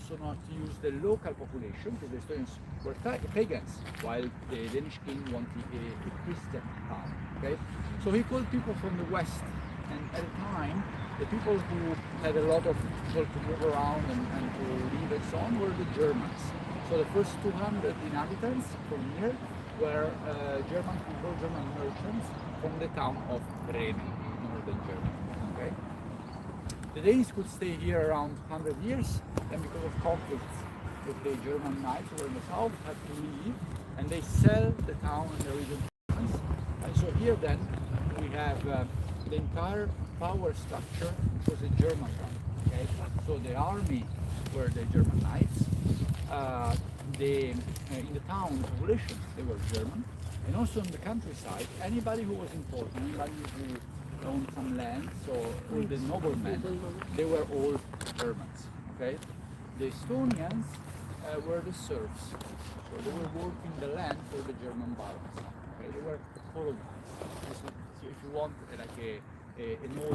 also not to use the local population, because the Estonians were pagans, while the Danish king wanted a Christian town. Okay, so he called people from the west, and at the time, the people who had a lot of people to move around and to live and so on were the Germans. So the first 200 inhabitants from here were German people, German merchants from the town of Bremen, northern Germany. Okay. The Danes could stay here around 100 years, and because of conflicts with the German knights who were in the south, had to leave, and they sell the town and the region. And so here then we have the entire power structure was a German one. Okay, so the army were the German knights. In the town population they were German, and also in the countryside anybody who was important, anybody who owned some land, so all the noblemen, they were all Germans. Okay, the Estonians were the serfs, so they were working the land for the German barons. Okay, they were colonized. So if you want like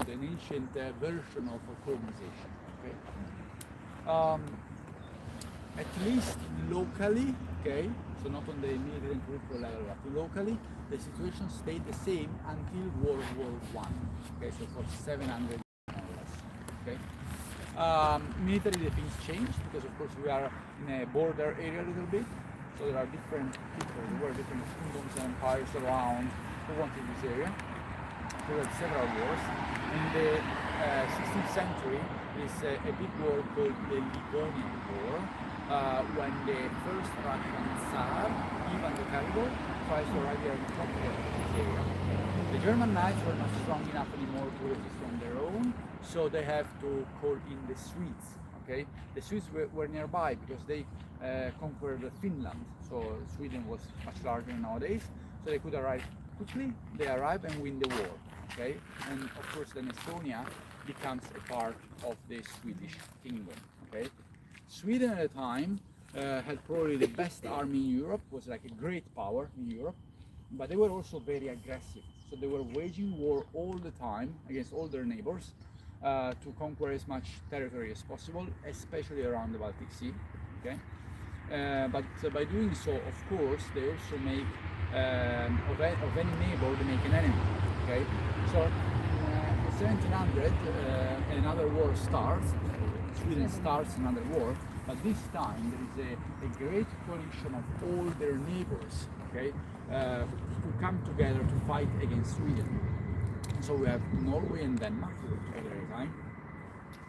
an ancient version of a colonization. Okay. At least locally, okay, so not on the military and political level, but locally, the situation stayed the same until World War I. Okay, so for 700 years more or less. Okay. Militarily, the things changed because, of course, we are in a border area a little bit. So there are different people, there were different kingdoms and empires around who wanted this area. There were several wars. In the 16th century, there is a big war called the Livonian War, when the first Russian Tsar, Ivan the Terrible, tries to arrive here and conquer this area. The German knights were not strong enough anymore to resist on their own, so they have to call in the Swedes. Okay, the Swedes were nearby because they conquered Finland, so Sweden was much larger nowadays, so they could arrive quickly. They arrive and win the war. Okay, and of course then Estonia becomes a part of the Swedish kingdom. Okay, Sweden at the time had probably the best army in Europe, was like a great power in Europe, but they were also very aggressive. So they were waging war all the time against all their neighbors to conquer as much territory as possible, especially around the Baltic Sea. Okay, but by doing so, of course, they also make of any neighbor they make an enemy. Okay, so in 1700 another war starts. Sweden starts another war, but this time there is a great coalition of all their neighbors, okay, who come together to fight against Sweden. So we have Norway and Denmark together at a time,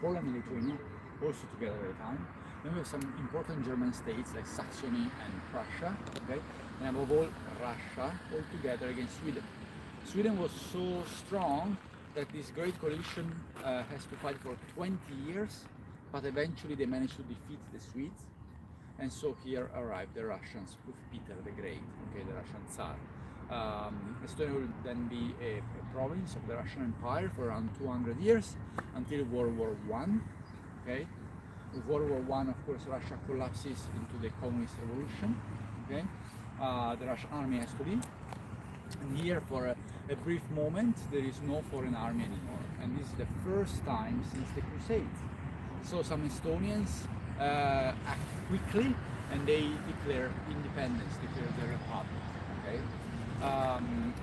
Poland and Lithuania also together at a time. Then we have some important German states like Saxony and Prussia, okay, and above all Russia, all together against Sweden. Sweden was so strong that this great coalition has to fight for 20 years, but eventually they managed to defeat the Swedes, and so here arrived the Russians with Peter the Great, okay, the Russian Tsar. Estonia will then be a province of the Russian Empire for around 200 years until World War I. Okay, with World War I, of course, Russia collapses into the communist revolution. Okay, the Russian army has to leave, and here for a brief moment there is no foreign army anymore, and this is the first time since the Crusades. So some Estonians act quickly and they declare independence, declare their republic. Okay,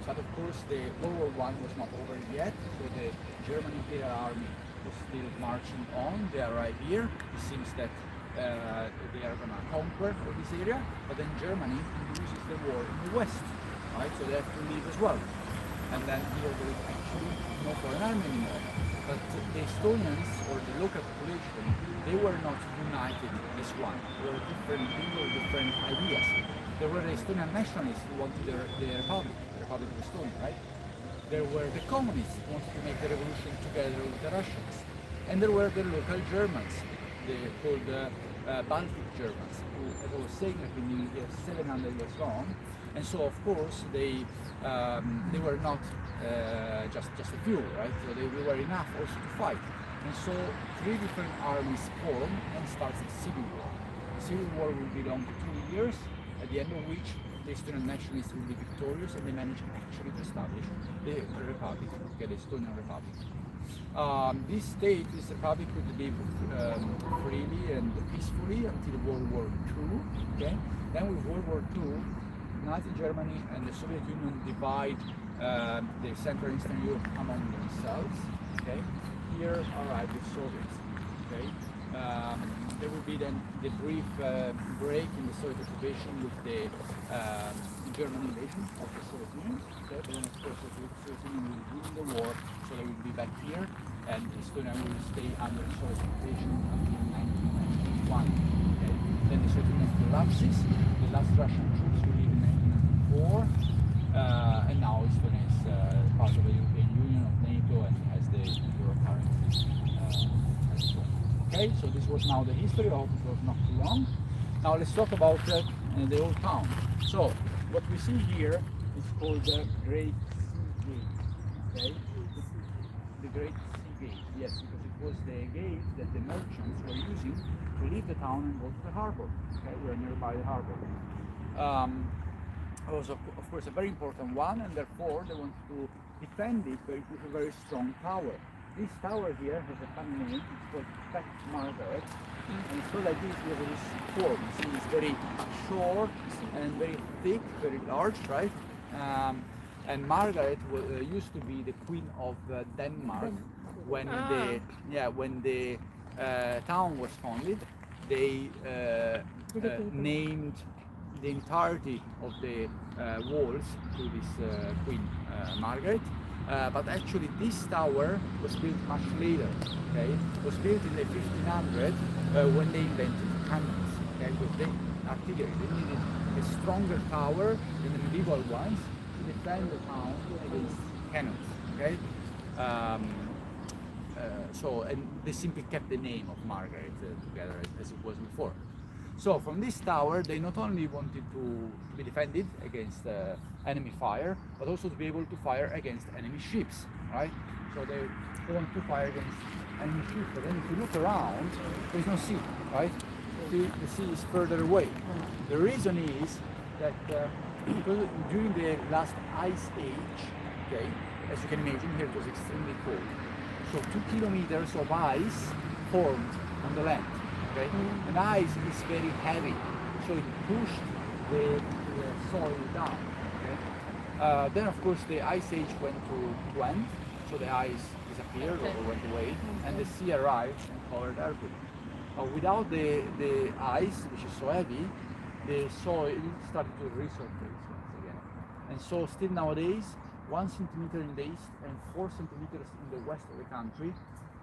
but of course the World War I was not over yet, so the German Imperial Army was still marching on. They arrive here. It seems that they are going to conquer this area, but then Germany loses the war in the west, right? So they have to leave as well. And then here there is actually no foreign army anymore. But the Estonians, or the local population, they were not united as one. There were different people, different ideas. There were the Estonian nationalists who wanted the Republic of Estonia, right? There were the communists who wanted to make the revolution together with the Russians. And there were the local Germans, called Baltic Germans, who, as I was saying, have been living here 700 years long. And so, of course, they were not just a few, right? So they were enough also to fight. And so 3 different armies form and starts a civil war. The civil war will be long 2 years, at the end of which the Estonian nationalists will be victorious and they manage actually to establish the Republic, okay, the Estonian Republic. This republic could live freely and peacefully briefly until World War II. Okay, then with World War II, Nazi Germany and the Soviet Union divide the Central and Eastern Europe among themselves. Okay, here arrive the Soviets. Okay, there will be then the brief break in the Soviet occupation with the German invasion of the Soviet Union. Okay, but then of course the Soviet Union will win the war, so they will be back here, and Estonia will stay under Soviet occupation until 1991. Okay, then the Soviet Union collapses. The last Russian troops will leave in 1994, and now Estonia is part of the European Union, of NATO, and has the euro currency. Okay, so this was now the history. I hope it was not too long. Now let's talk about the old town. So what we see here is called the Great Sea Gate. Okay, the Great Sea Gate. Yes, because it was the gate that the merchants were using to leave the town and go to the harbor. Okay, we are nearby the harbor. It was of course a very important one, and therefore they wanted to defend it with a very strong tower. This tower here has a funny name. It's called Fat Margaret, and it's called like this because of this form. You see, it's very short and very thick, very large, right? And Margaret used to be the Queen of Denmark when the town was founded. They named the entirety of the walls to this Queen Margaret. But actually this tower was built much later. Okay, it was built in the 1500s when they invented cannons. Okay, with the artillery, they needed a stronger tower than the medieval ones to defend the town against cannons. Okay, and they simply kept the name of Margaret together as it was before. So from this tower, they not only wanted to be defended against enemy fire, but also to be able to fire against enemy ships, right? So they want to fire against enemy ships, but then if you look around, there is no sea, right? The sea is further away. The reason is that because during the last ice age, okay, as you can imagine, here it was extremely cold. So 2 kilometers of ice formed on the land. Okay? And ice is very heavy, so it pushed the soil down. Okay? Then of course the ice age went to end, so the ice disappeared or went away, and the sea arrived and covered everything. Without the ice, which is so heavy, the soil started to resurface once again. And so still nowadays, 1 centimeter in the east and 4 centimeters in the west of the country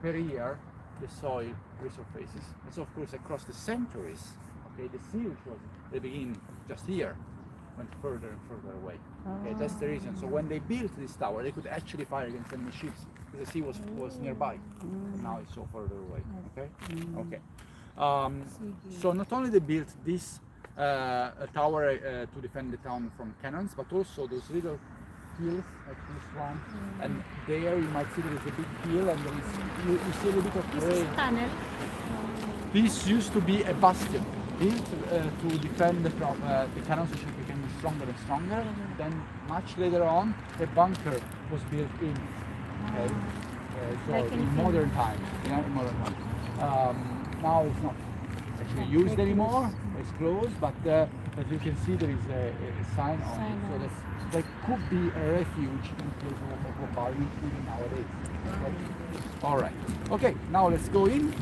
per year, the soil resurfaces. And so of course across the centuries, okay, the sea, which was the beginning just here, went further and further away. Okay, that's the reason. So when they built this tower, they could actually fire against enemy ships because the sea was nearby. And now it's so further away. Okay? Okay. So not only they built this tower to defend the town from cannons, but also those little hills like this one, and there you might see there is a big hill, and there is, you see a little bit of rain. Tunnel. This used to be a bastion built to defend from the cannons, which became stronger and stronger. Then much later on, a bunker was built in. Okay, so like in modern times, in modern times. Now it's not actually used anymore. It's closed, but as you can see, there is a sign on it. So that could be a refuge in case of bombardment even nowadays. Okay. All right. Okay. Now let's go in.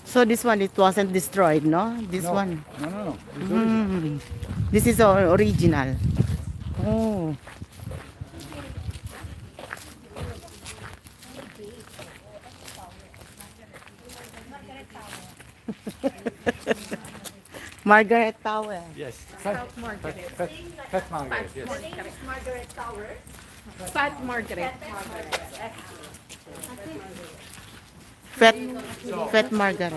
So this one, it wasn't destroyed, no? This No. one. No. It's original. This is original. Oh. Margaret Tower. Yes. Fat Margaret. Yes. Margaret Tower. Fat Margaret. Fat Margaret.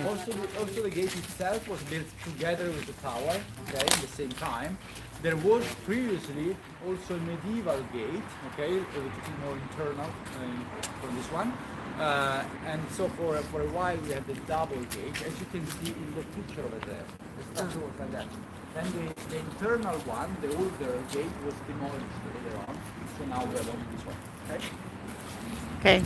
Also the gate itself was built together with the tower, okay, at the same time. There was previously also a medieval gate, okay, which is more internal from this one. And so for a while we had the double gate, as you can see in the picture over there. The structure was like that. Then the internal one, the older gate, was demolished later on. So now we have only this one. Okay? Okay.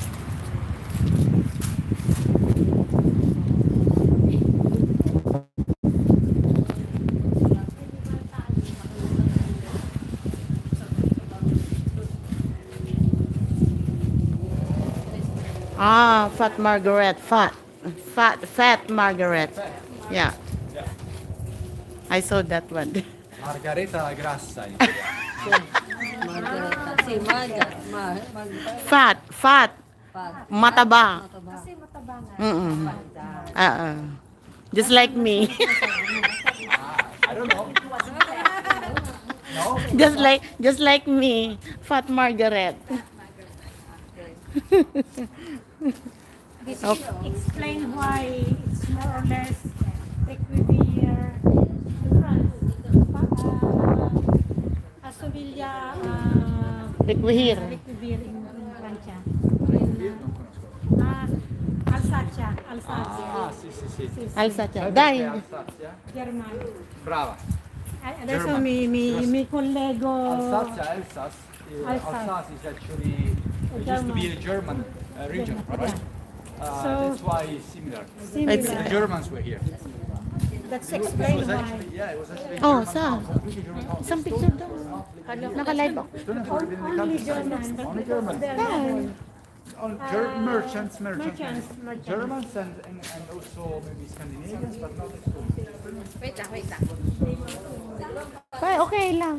Ah, Fat Margaret. Fat Margaret. Yeah. Yeah. I saw that one. Margareta la Grassa. Margareta. Si Maga. Fat. Mataba. Kasi mataba nga. Mm-mm. Just like me. I don't know. No? just like me. Fat Margaret. This explain why it's more or less equivir. Asoviglia Equihir. equivir in Francia. Non conosco. Alsazia. Ah, sì, sì, sì. Alsazia. Sai Dai. perché Alsazia? Germano. Brava. Adesso German. mi collego. Alsazia, Alsace. Alsace. Alsace is actually it used to be a German region, right? That's why it's similar. The Germans were here. That's It explain was why. actually, yeah, it was actually a Oh, German saan? town, completely German town. Isang picture daw. Naka-live ako. Estonia would have been in the Only countryside. Germans. Only Germans. Merchants. Merchants. Germans and also maybe Scandinavians, but not Estonians. Wait lang. Ay, okay lang.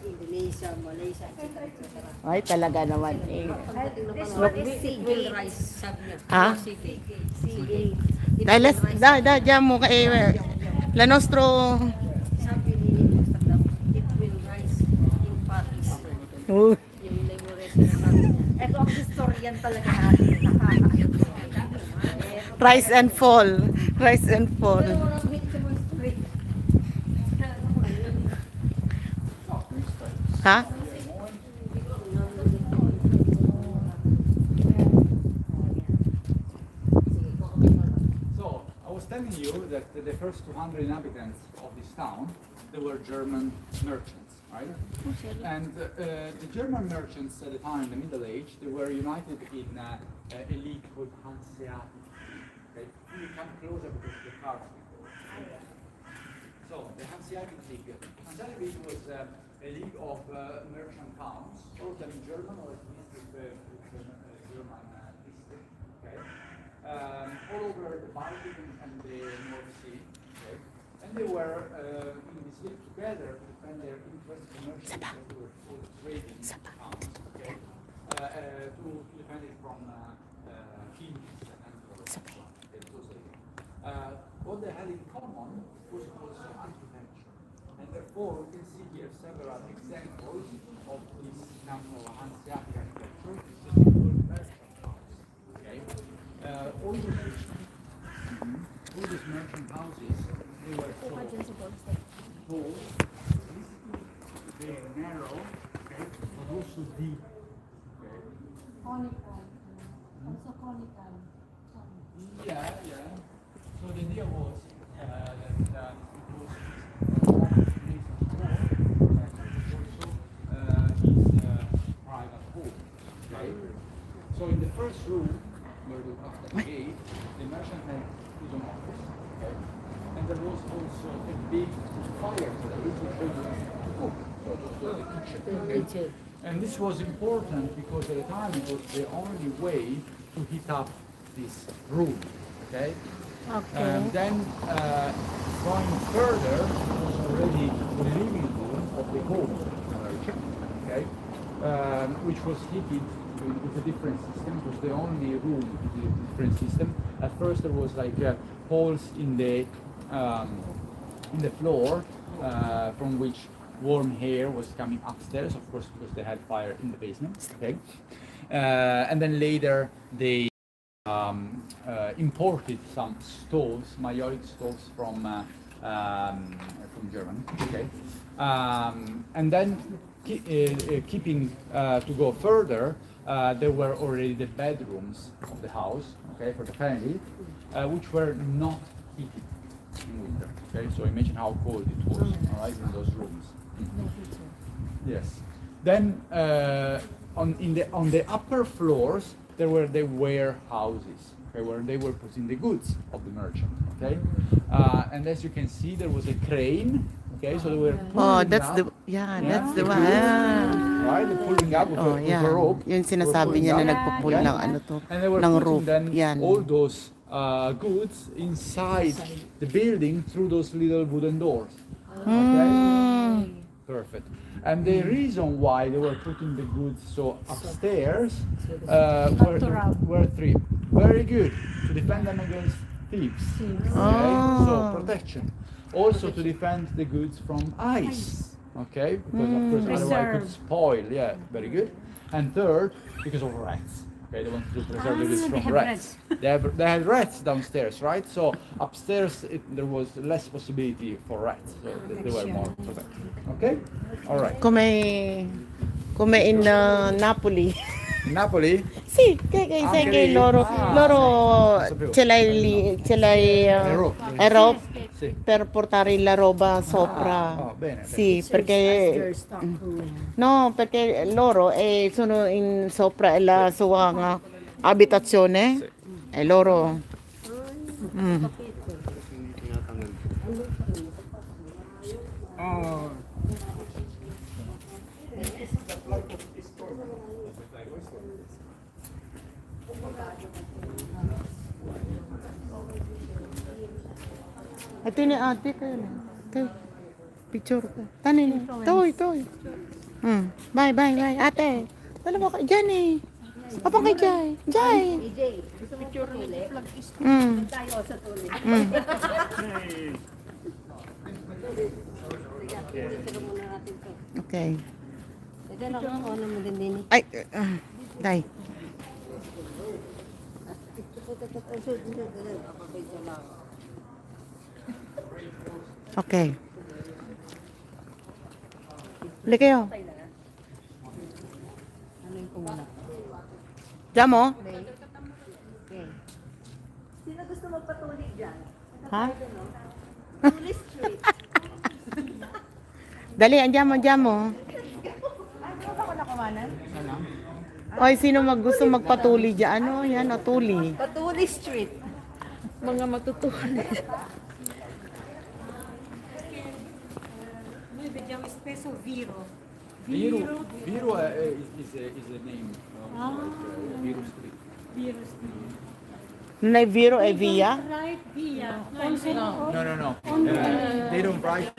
Indonesia, Malaysia, etc. Ay, talaga naman eh. This one is seaweed rice, sabi niya. Ha? Seaweed. Dahil, dyan mo kay La Nostro. Sabi ni Amsterdam, it will rise in Paris. Oh. Yung memorization natin. Ito ang historian talaga natin. Nakakayot. Rise and fall. Rise and fall. Pero walang hit sa mga street. Ha? So I was telling you that the first 200 inhabitants of this town, they were German merchants, right? And the German merchants at the time, in the Middle Age, they were united in a league called Hanseatic. Okay? You come closer because the cars will go. So the Hanseatic League. Hanseatic League was a league of merchant towns, all of them in German or at least with German history. Okay? All over the Baltic and the North Sea. Okay? And they were in this league together to defend their interests commercially, because they were all trading towns. Okay? To defend it from kings and emperors. What they had in common was also architecture. And therefore, we can see here several examples of this kind of Hanseatic architecture. Okay? All these merchant houses, they were so tall, very narrow, okay, but also deep. Okay? Conical. Also conical. Yeah. So the idea was that it was private home. Okay? So in the first room, where we have the gate, the merchant had his own office. Okay? And there was also a big fireplace which was used to cook. So it was the kitchen. Okay? And this was important because at the time it was the only way to heat up this room. Okay? Then going further was already the living room of the home merchant, okay, which was heated with a different system. It was the only room with a different system. At first there was like holes in the floor from which warm air was coming upstairs, of course, because they had fire in the basement. Okay, and then later they imported some stoves, maiolic stoves from Germany. Okay, and then keeping to go further, there were already the bedrooms of the house, okay, for the family, which were not heated in winter. Okay, so imagine how cold it was, all right, in those rooms. Yes. Then on the upper floors there were the warehouses, okay, where they were putting the goods of the merchant. Okay, and as you can see, there was a crane. Okay, so they were Oh, pulling that's up, the, yeah, that's the the one. goods, Ah. right? They're pulling up with, Oh, with yeah. a rope. Yung They were sinasabi pulling niya na up, nagpupul yeah. ng ano to, And they were ng putting roof. then Yan. all those goods inside the building through those little wooden doors. Okay? Perfect. And the reason why they were putting the goods so upstairs were three. Very good. To defend them against thieves. Okay? So protection. Also to defend the goods from ice. Okay? Because of course otherwise it could spoil. Yeah, very good. And third, because of rats. Okay, they wanted to preserve the goods from rats. They had rats downstairs, right? So upstairs there was less possibility for rats. So they were more protected. Okay? All right. Come in Napoli. In Napoli? Sì, che sai che loro ce l'hai aerob Sì. per portare la roba sopra. Oh, bene. Sì, perché no, perché loro sono in sopra la sua abitazione Sì. e loro ito ni ate kayo. Kayo. Picture ka. Tanin. Toy. Bye. Ate. Dalawa ka. Diyan eh. Apang kay Jai. AJ, gusto mo picture ulit? Tayo sa tuloy. Okay. Ito na ako, ano mo din din. Ay, dai. Okay. Bili kayo. Ano yung kumuna? Diyan mo? Okay. Sino gusto magpatuloy dyan? Ha? Tuloy street. Dali, andyan mo. Ano ba ako nakumanan? Oy, sino gusto magpatuli dyan? Ano yan, o tuli? Patuloy street. Mga matutuli. Noi vediamo spesso Viro. Viro is a name. Viro Street. Viro Street. Nay Viro e via? Right, via. Also, No. They don't write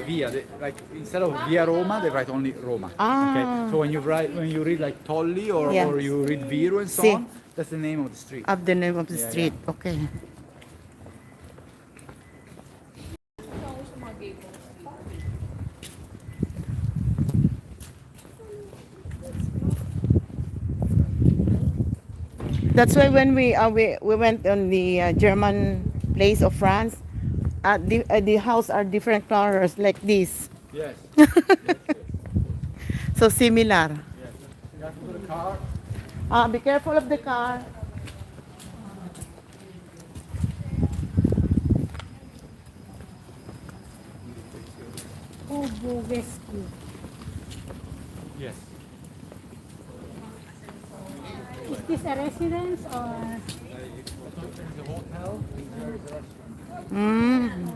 via. Like instead of via Roma, they write only Roma. Ah. Okay. So when you read like Tolli or Yeah. you read Viro and so Si. on, that's the name of the street. Of the name of the Yeah, street. Okay. That's why when we went on the German place of France, the house are different colors like this. Yes. So similar. Yes. You have to put a car. Be careful of the car. Obovescu. Yes. Is this a residence or? There's a hotel. There's a restaurant.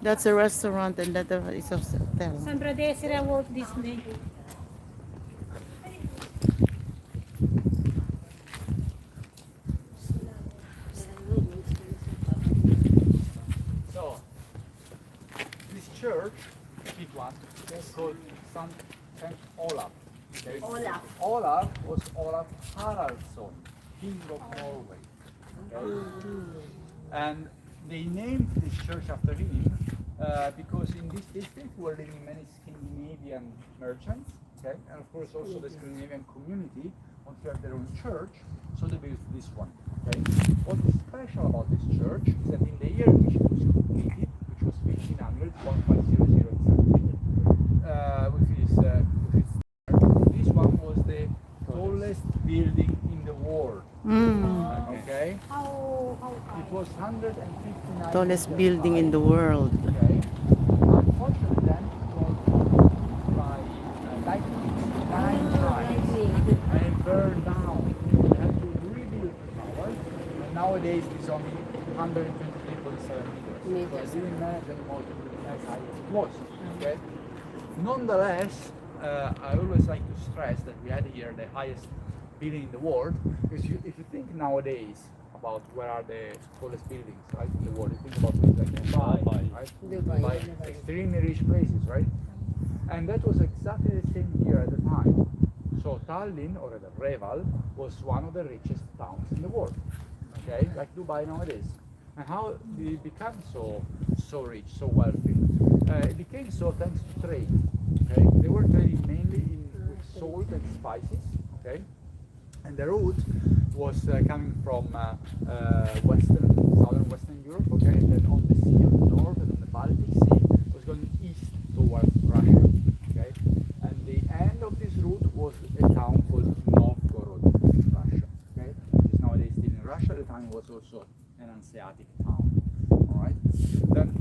That's a restaurant and that is a hotel. Sandra Desira Walt Disney. So, this church, big one, is called Saint Olaf. Okay? Olaf. Olaf was Olaf Haraldsson, King of Norway. Okay? And they named this church after him because in this district were living many Scandinavian merchants, okay? And of course also the Scandinavian community wanted to have their own church, so they built this one. Okay? What is special about this church is that in the year in which it was completed, which was 1500, 1500 exactly, this one was the tallest Okay? How It was 159 Tallest meters building in high. the world. Okay. Unfortunately, then it was hit by lightning 9 times, and it burned down. They had to rebuild the tower, and nowadays it's only 123.7 meters. So I didn't manage anymore to build as high as it was. Okay. Nonetheless, I always like to stress that we had here the highest building in the world, because if you think nowadays about where are the tallest buildings, right, in the world, you think about things like Dubai, right? Dubai, extremely rich places, right? And that was exactly the same here at the time. So Tallinn, or rather Reval, was one of the richest towns in the world, okay, like Dubai nowadays. And how did it become so rich, so wealthy? It became so thanks to trade. Okay, they were trading mainly with salt and spices. Okay, and the route was coming from southern Western Europe. Okay, and then on the sea of the north and on the Baltic Sea was going east towards Russia. Okay, and the end of this route was a town called Novgorod, Russia. Okay, which is nowadays still in Russia. At the time it was also an Hanseatic town. All right, then.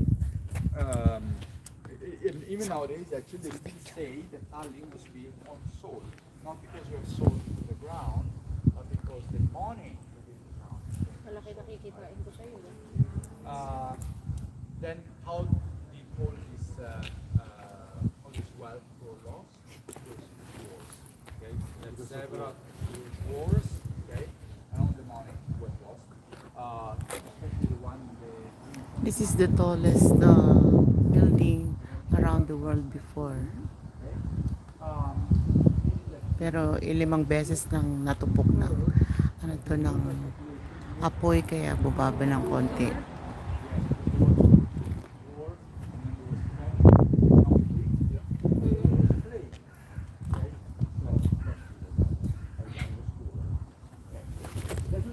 Even nowadays, actually, they still say that Tallinn was built on salt, not because we have salt in the ground, but because the money that is in the ground. Malaki nakikitain ko sa'yo. Then how did all this wealth go lost? Because of wars. Okay, there were several wars. Okay, and all the money was lost. Especially the one This is the tallest building around the world before. Pero ilimang beses nang natupok ng ng apoy, kaya bubaba ng konti.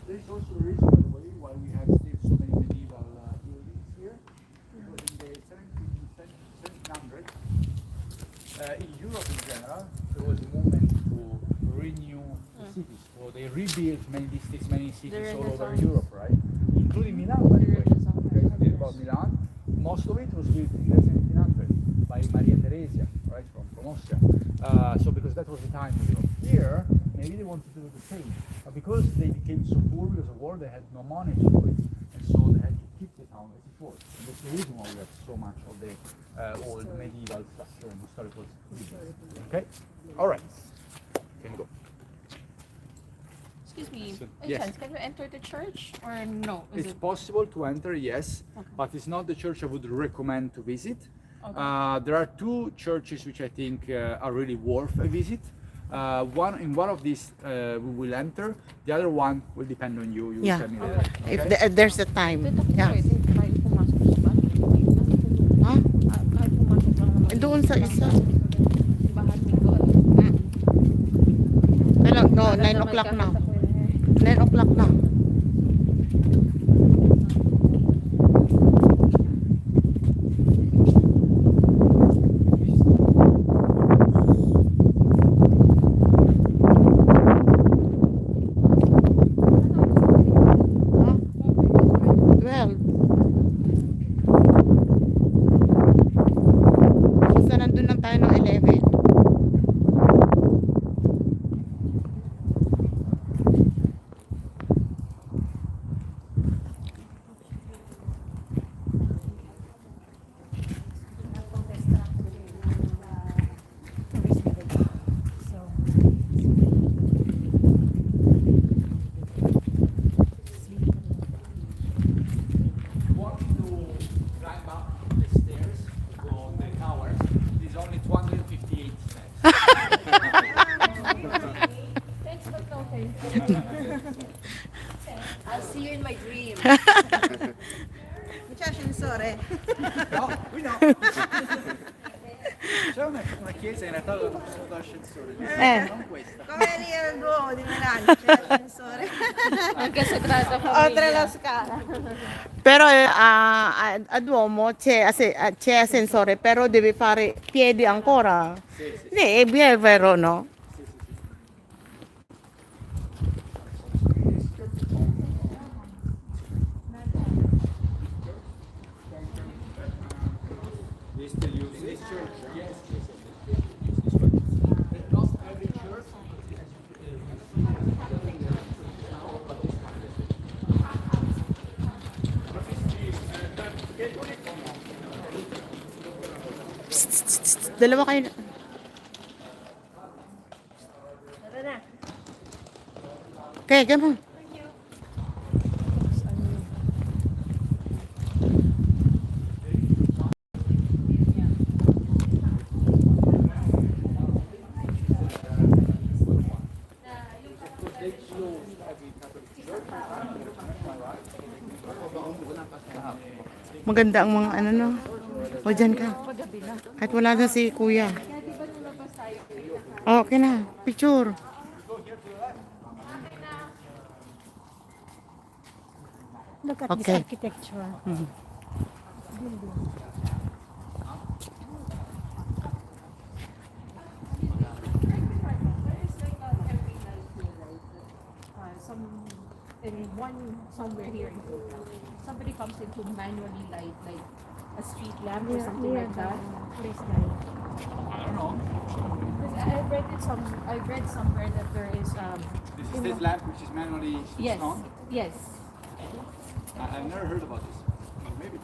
There's also a reason, by the way, why we have still so many medieval buildings here. Because in the 1700s, in Europe in general, there was a movement to renew the cities. So they rebuilt many districts, many cities all over Europe, right? Including Milan, by the way. Okay, if you think about Milan, most of it was built in the 1700s by Maria Theresia, right, from Austria. So because that was the time in Europe. Here, maybe they wanted to do the same. But because they became so poor because of war, they had no money to do it. And so they had to keep the town as it was. And that's the reason why we have so much of the old medieval structure and historical buildings. Okay? Alright. Can you go? Excuse me, by Yes. chance, can you enter the church or no? Is It's it possible to enter, yes, but it's not the church I would recommend to visit. Okay. There are two churches which I think are really worth a visit. One of these we will enter. The other one will depend on you. You will Yeah. tell me later. If Okay? there's a time. Dito po Yeah. pwede tayo pumasok sa bahay. Ha? Kahit pumasok lang naman. Doon sa isa. Bahay ko. Kailan? No, 9 o'clock na. 9 o'clock na. Well, basta nandun lang tayo ng 11. Walking to climb up the stairs to go on the tower is only 258 steps. Thanks, but no thanks. I'll see you in my dream. No, we know. C'è una chiesa in realtà dove non si usa l'ascensore, non questa. Come lì al Duomo di Milano, c'è l'ascensore. Anche Sagrada Oltre la Familia. scala. Però a Duomo c'è ascensore, però devi fare piedi ancora. Sì, è vero, no? We still use this church. Yes, yes, yes. Use this one. Not every church. Dalawa kayo na. Okay, come on. Maganda ang mga ano no. O dyan ka. Kahit wala na si kuya. Oh, okay na. Picture. Look at this Okay. architecture. Somewhere here in Korea, somebody comes in to manually light like a street lamp or something like that. Please guys. I don't know. Because I read somewhere that there is This is this lamp which is manually switched yes, on. yes. I've never heard about this. But maybe.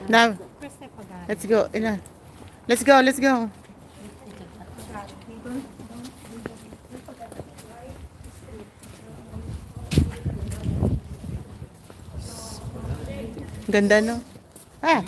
Now, First step agad. let's go. Ilan? Let's go, let's go. Ganda no? Ah,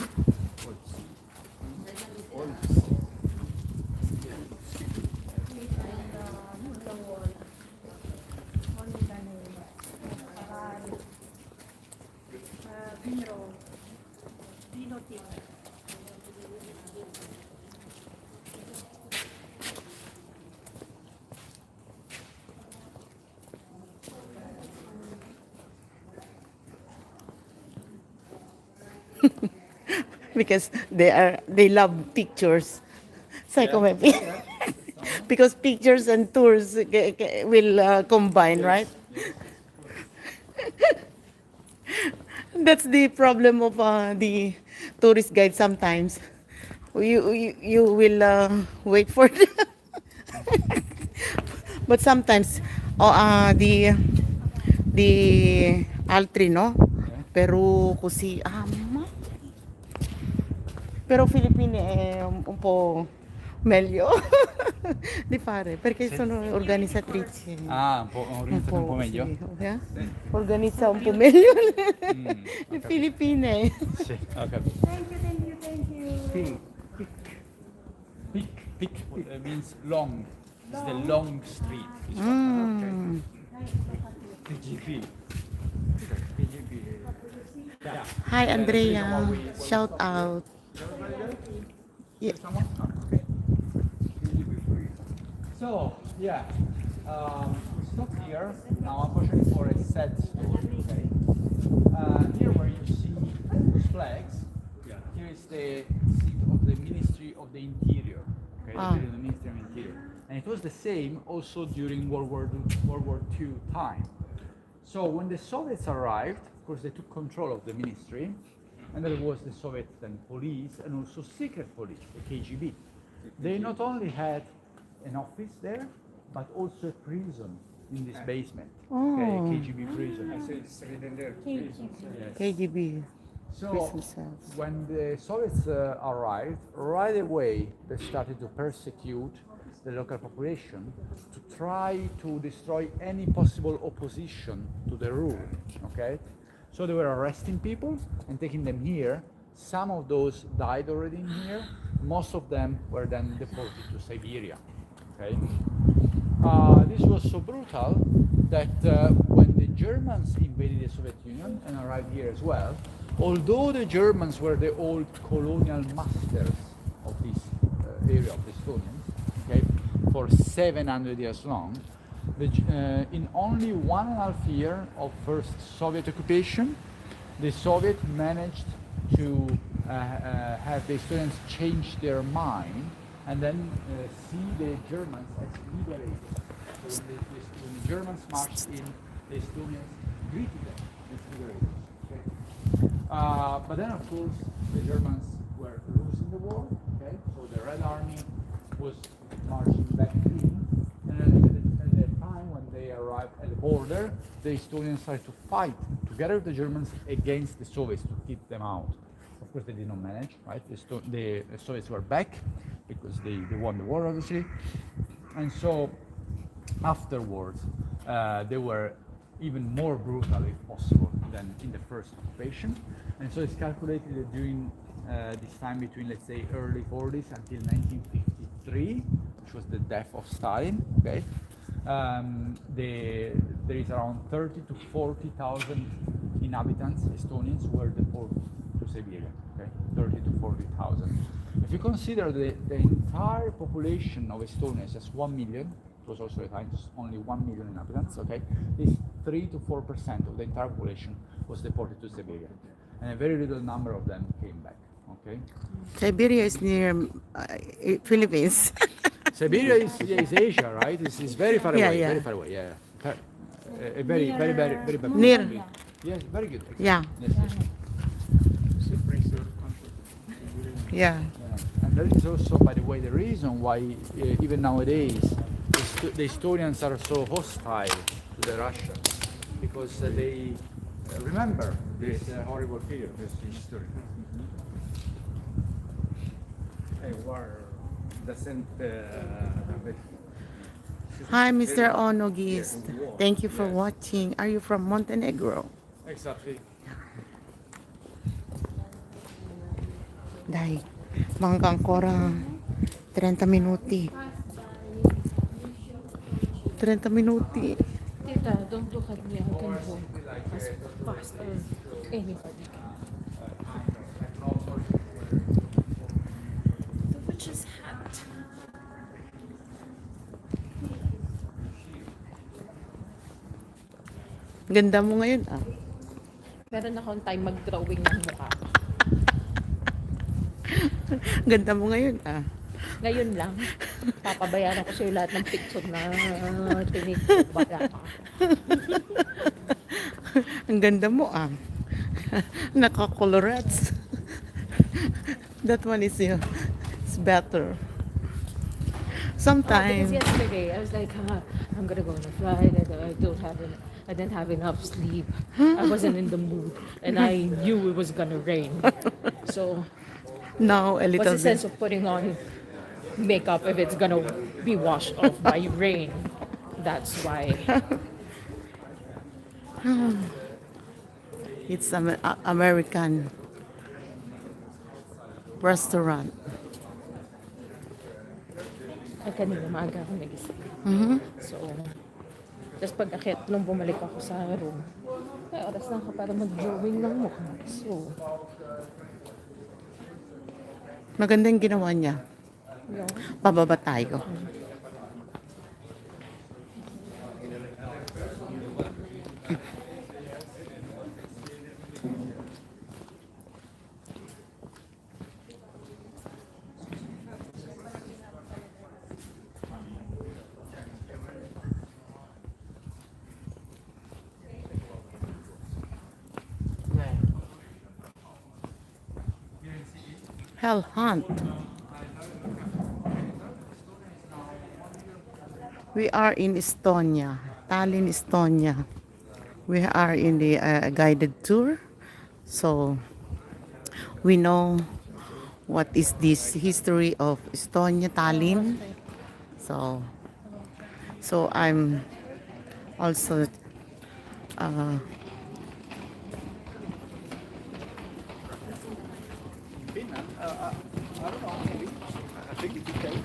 because they love pictures. Psycho maybe. Because pictures and tours will combine, right? That's the problem of the tourist guide sometimes. You will wait for but sometimes the altri no? Pero così però Filippine è un po' meglio. Di fare, perché sono organizzatrici. Ah, un po' meglio. Sì, okay? Organizza un po' meglio le Filippine. Sì, ho capito. Thank you. Pick means long. It's the long street. It's Mm. PGP. Yeah. Hi Andrea, shout out. Yeah. So, yeah, we stop here. Now I'm pushing for a set story, okay? Here where you see those flags, here is the seat of the Ministry of the Interior, okay? Ah. The Ministry of Interior. And it was the same also during World War II time. So when the Soviets arrived, of course they took control of the ministry, and there was the Soviet then police and also secret police, the KGB. They not only had an office there, but also a prison in this basement. Okay, Oh. KGB prison. KGB. So Prison cells. when the Soviets arrived, right away they started to persecute the local population to try to destroy any possible opposition to the rule. Okay, so they were arresting people and taking them here. Some of those died already in here. Most of them were then deported to Siberia. Okay, this was so brutal that when the Germans invaded the Soviet Union and arrived here as well, although the Germans were the old colonial masters of this area of the Estonians, okay, for 700 years long, in only 1.5 years of first Soviet occupation, the Soviet managed to have the Estonians change their mind and then see the Germans as liberators. So when the Germans marched in, the Estonians greeted them as liberators. Okay? But then, of course, the Germans were losing the war. Okay, so the Red Army was marching back in, and at the time when they arrived at the border, the Estonians started to fight together with the Germans against the Soviets to keep them out. Of course, they did not manage, right? The Soviets were back because they won the war, obviously, and so afterwards they were even more brutal, if possible, than in the first occupation. And so it's calculated that during this time between, let's say, early 40s until 1953, which was the death of Stalin, okay, there is around 30 to 40,000 inhabitants, Estonians, who were deported to Siberia, okay, 30 to 40,000. If you consider the entire population of Estonia is just 1 million, it was also the time only 1 million inhabitants, okay, this 3 to 4% of the entire population was deported to Siberia, and a very little number of them came back. Okay, Siberia is near Philippines. Siberia is Asia, right? It's very far Yeah, away, yeah. very far away. Yeah, very bad. Near. Yes, very good. Yeah. Yes, yes. Yeah. Yeah. And that is also, by the way, the reason why even nowadays the Estonians are so hostile to the Russians, because they remember this horrible period, this history. A war doesn't Hi, Mr. Onogist. Thank you for watching. Are you from Montenegro? Exactly. Dai, mancano ancora 30 minuti. 30 minuti. Tita, don't look at me. I can go as fast as anybody can. The witch's hat. Ganda mo ngayon, ah. Meron akong time mag-drawing ng mukha. Ganda mo ngayon, ah. Ngayon lang, papabayaran ko sa'yo lahat ng picture na tinig ko. Bala ka. Ang ganda mo, ah. Naka-colorets. That one is it's better. Because Sometimes, yesterday, I was like, I'm gonna go on a flight. I didn't have enough sleep. I wasn't in the mood. And I knew it was gonna rain. So, now a little what's the sense bit. of putting on makeup if it's gonna be washed off by rain? That's why. It's an American restaurant. Ay, kanina maaga ako nagising. Mhm. So, tapos pag akit, nung bumalik ako sa room, ay, oras na ako para mag-drawing ng mukha. So, Maganda yung ginawa niya. yun. Pababa tayo. Hell hunt. We are in Estonia, Tallinn, Estonia. We are in the guided tour, so we know what is this history of Estonia, Tallinn. So I'm also Finland, I don't know, maybe. I think it could take.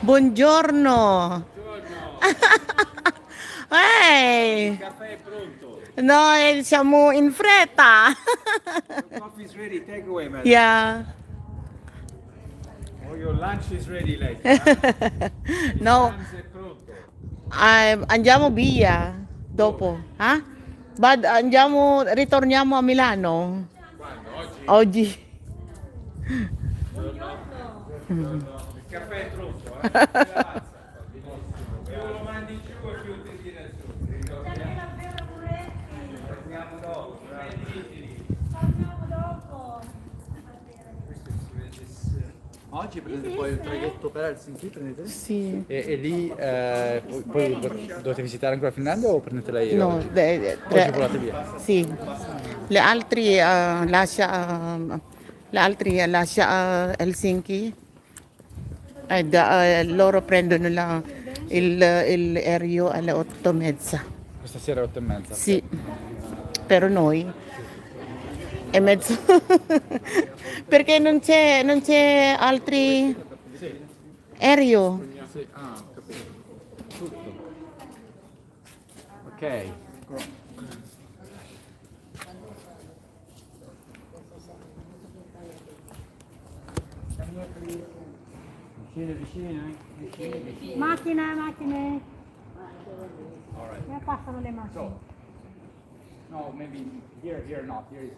Buongiorno. Hey. caffè è pronto. No, siamo in fretta. Your coffee is ready. Take away, madam. Yeah. Oh, your lunch is ready, like. Huh? No, Pranzo è pronto. andiamo via dopo, ha? Bad, ritorniamo a Milano. Quando? Oggi? Oggi. Il caffè è pronto, Io lo mandi giù e più ti tira su. Torniamo dopo. Oggi prendete poi il traghetto per Helsinki, prendete? Sì. E lì poi dovete visitare ancora Finlandia o prendete l'aereo? No, oggi? Oggi volate via. sì. Le altre lascia a Helsinki ed loro prendono l'aereo alle 8:30. Questa sera alle 8:30. Sì, per noi è mezzo. Perché non c'è altri aereo. Sì, ah, ho capito. Tutto. Ok. Macchine. Passano le macchine. No, maybe here not. Here is